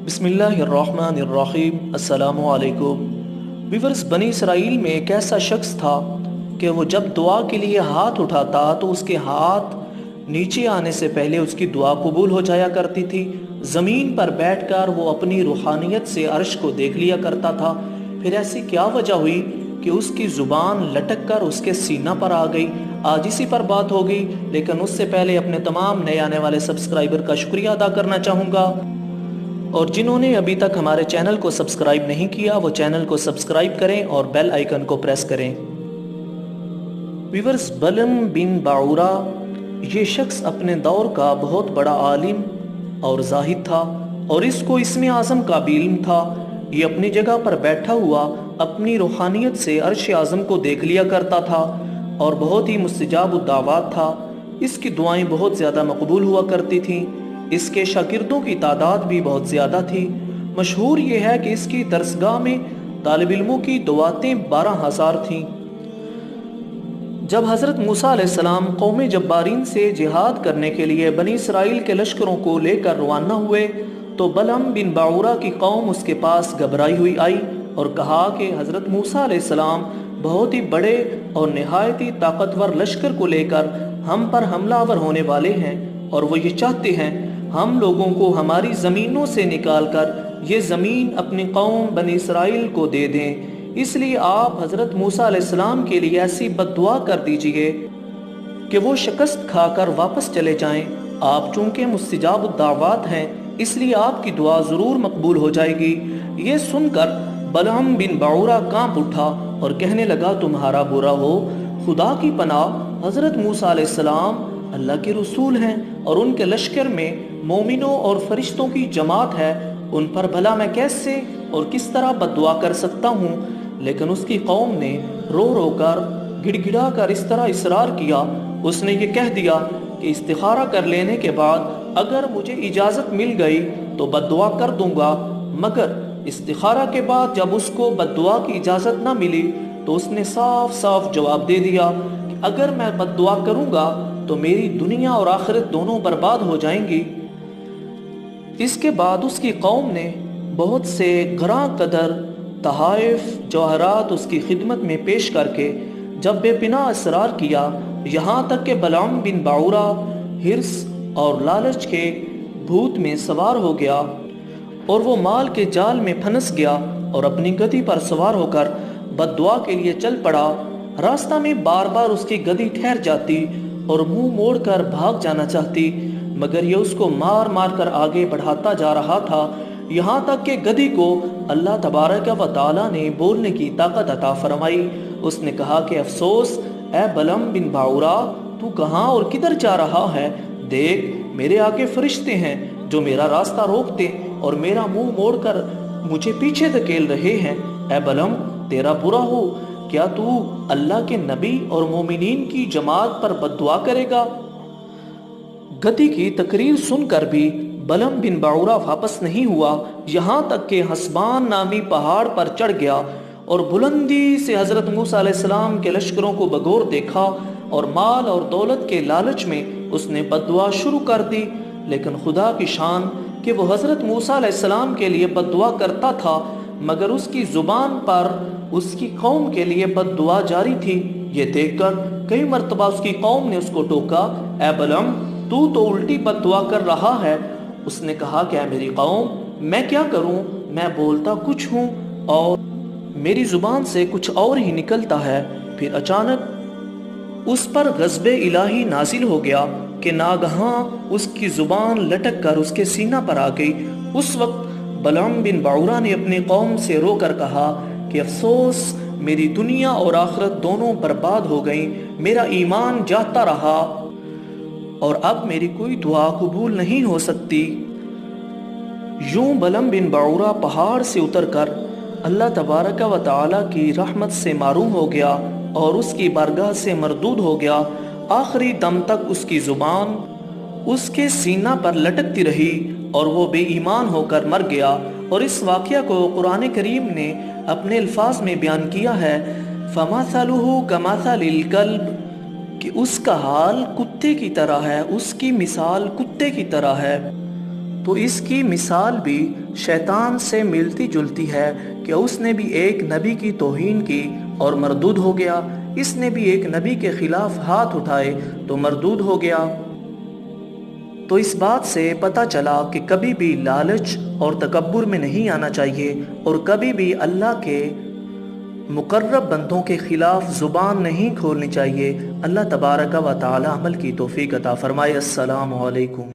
بسم اللہ الرحمن الرحیم۔ السلام علیکم ویورز، بنی اسرائیل میں ایک ایسا شخص تھا کہ وہ جب دعا کے لیے ہاتھ اٹھاتا تو اس کے ہاتھ نیچے آنے سے پہلے اس کی دعا قبول ہو جایا کرتی تھی۔ زمین پر بیٹھ کر وہ اپنی روحانیت سے عرش کو دیکھ لیا کرتا تھا۔ پھر ایسی کیا وجہ ہوئی کہ اس کی زبان لٹک کر اس کے سینہ پر آ گئی؟ آج اسی پر بات ہوگی، لیکن اس سے پہلے اپنے تمام نئے آنے والے سبسکرائبر کا شکریہ ادا کرنا چاہوں گا، اور جنہوں نے ابھی تک ہمارے چینل کو سبسکرائب نہیں کیا وہ چینل کو سبسکرائب کریں اور بیل آئیکن کو پریس کریں۔ ویورز، بلعم بن باعورہ یہ شخص اپنے دور کا بہت بڑا عالم اور زاہد تھا، اور اس کو اسم اعظم کا بھی علم تھا۔ یہ اپنی جگہ پر بیٹھا ہوا اپنی روحانیت سے عرش اعظم کو دیکھ لیا کرتا تھا، اور بہت ہی مستجاب الدعوات تھا۔ اس کی دعائیں بہت زیادہ مقبول ہوا کرتی تھیں۔ اس کے شاگردوں کی تعداد بھی بہت زیادہ تھی۔ مشہور یہ ہے کہ اس کی درسگاہ میں طالب علموں کی دعاتیں 12,000 تھیں۔ جب حضرت موسیٰ علیہ السلام قوم جبارین سے جہاد کرنے کے لیے بنی اسرائیل کے لشکروں کو لے کر روانہ ہوئے تو بلعم بن باعورہ کی قوم اس کے پاس گھبرائی ہوئی آئی اور کہا کہ حضرت موسیٰ علیہ السلام بہت ہی بڑے اور نہایت ہی طاقتور لشکر کو لے کر ہم پر حملہ آور ہونے والے ہیں، اور وہ یہ چاہتے ہیں ہم لوگوں کو ہماری زمینوں سے نکال کر یہ زمین اپنی قوم بنی اسرائیل کو دے دیں۔ اس لیے آپ حضرت موسیٰ علیہ السلام کے لیے ایسی بد دعا کر دیجئے کہ وہ شکست کھا کر واپس چلے جائیں۔ آپ چونکہ مستجاب الدعوات ہیں، اس لیے آپ کی دعا ضرور مقبول ہو جائے گی۔ یہ سن کر بلعم بن باعورہ کانپ اٹھا اور کہنے لگا، تمہارا برا ہو، خدا کی پناہ، حضرت موسیٰ علیہ السلام اللہ کے رسول ہیں اور ان کے لشکر میں مومنوں اور فرشتوں کی جماعت ہے، ان پر بھلا میں کیسے اور کس طرح بد دعا کر سکتا ہوں؟ لیکن اس کی قوم نے رو رو کر گڑ گڑا کر اس طرح اصرار کیا۔ اس نے یہ کہہ دیا کہ استخارہ کر لینے کے بعد اگر مجھے اجازت مل گئی تو بد دعا کر دوں گا، مگر استخارہ کے بعد جب اس کو بد دعا کی اجازت نہ ملی تو اس نے صاف صاف جواب دے دیا کہ اگر میں بد دعا کروں گا تو میری دنیا اور آخرت دونوں برباد ہو جائیں گی۔ اس کے بعد اس کی قوم نے بہت سے گراں قدر تحائف جوہرات اس کی خدمت میں پیش کر کے جب بے پناہ اصرار کیا، یہاں تک کہ بلعم بن باعورہ حرص اور لالچ کے بھوت میں سوار ہو گیا اور وہ مال کے جال میں پھنس گیا اور اپنی گدی پر سوار ہو کر بد دعا کے لیے چل پڑا۔ راستہ میں بار بار اس کی گدی ٹھہر جاتی اور منہ موڑ کر بھاگ جانا چاہتی، مگر یہ اس کو مار مار کر آگے بڑھاتا جا رہا تھا، یہاں تک کہ گدی کو اللہ تبارک و تعالیٰ نے بولنے کی طاقت عطا فرمائی۔ اس نے کہا کہ افسوس اے بلعم بن باعورہ، تو کہاں اور کدھر جا رہا ہے؟ دیکھ، میرے آگے فرشتے ہیں جو میرا راستہ روکتے اور میرا منہ موڑ کر مجھے پیچھے دھکیل رہے ہیں۔ اے بلعم، تیرا برا ہو، کیا تو اللہ کے نبی اور مومنین کی جماعت پر بد دعا کرے گا؟ گدی کی تقریر سن کر بھی بلعم بن باعورہ واپس نہیں ہوا، یہاں تک کہ حسبان نامی پہاڑ پر چڑھ گیا اور بلندی سے حضرت موسیٰ علیہ السلام کے لشکروں کو بغور دیکھا، اور مال اور دولت کے لالچ میں اس نے بد دعا شروع کر دی۔ لیکن خدا کی شان کہ وہ حضرت موسیٰ علیہ السلام کے لیے بد دعا کرتا تھا، مگر اس کی زبان پر اس کی قوم کے لیے بد دعا جاری تھی۔ یہ دیکھ کر کئی مرتبہ اس کی قوم نے اس کو ٹوکا، اے بلعم، تو الٹی بد دعا کر رہا ہے۔ اس نے کہا کہ اے میری قوم، میں کیا کروں؟ میں بولتا کچھ ہوں اور میری زبان سے کچھ اور ہی نکلتا ہے۔ پھر اچانک اس پر غضب الہی نازل ہو گیا کہ ناگہاں اس کی زبان لٹک کر اس کے سینہ پر آ گئی۔ اس وقت بلعم بن باعورہ نے اپنی قوم سے رو کر کہا کہ افسوس، میری دنیا اور آخرت دونوں برباد ہو گئیں، میرا ایمان جاتا رہا اور اب میری کوئی دعا قبول نہیں ہو سکتی۔ یوں بلعم بن باعورہ پہاڑ سے اتر کر اللہ تبارک و تعالیٰ کی رحمت سے محروم ہو گیا اور اس کی بارگاہ سے مردود ہو گیا۔ آخری دم تک اس کی زبان اس کے سینہ پر لٹکتی رہی اور وہ بے ایمان ہو کر مر گیا۔ اور اس واقعہ کو قرآن کریم نے اپنے الفاظ میں بیان کیا ہے، فَمَثَلُهُ كَمَثَلِ الْكَلْبِ، کہ اس کا حال کتے کی طرح ہے، اس کی مثال کتے کی طرح ہے۔ تو اس کی مثال بھی شیطان سے ملتی جلتی ہے کہ اس نے بھی ایک نبی کی توہین کی اور مردود ہو گیا، اس نے بھی ایک نبی کے خلاف ہاتھ اٹھائے تو مردود ہو گیا۔ تو اس بات سے پتہ چلا کہ کبھی بھی لالچ اور تکبر میں نہیں آنا چاہیے، اور کبھی بھی اللہ کے مقرب بندوں کے خلاف زبان نہیں کھولنی چاہیے۔ اللہ تبارک و تعالی عمل کی توفیق عطا فرمائے۔ السلام علیکم۔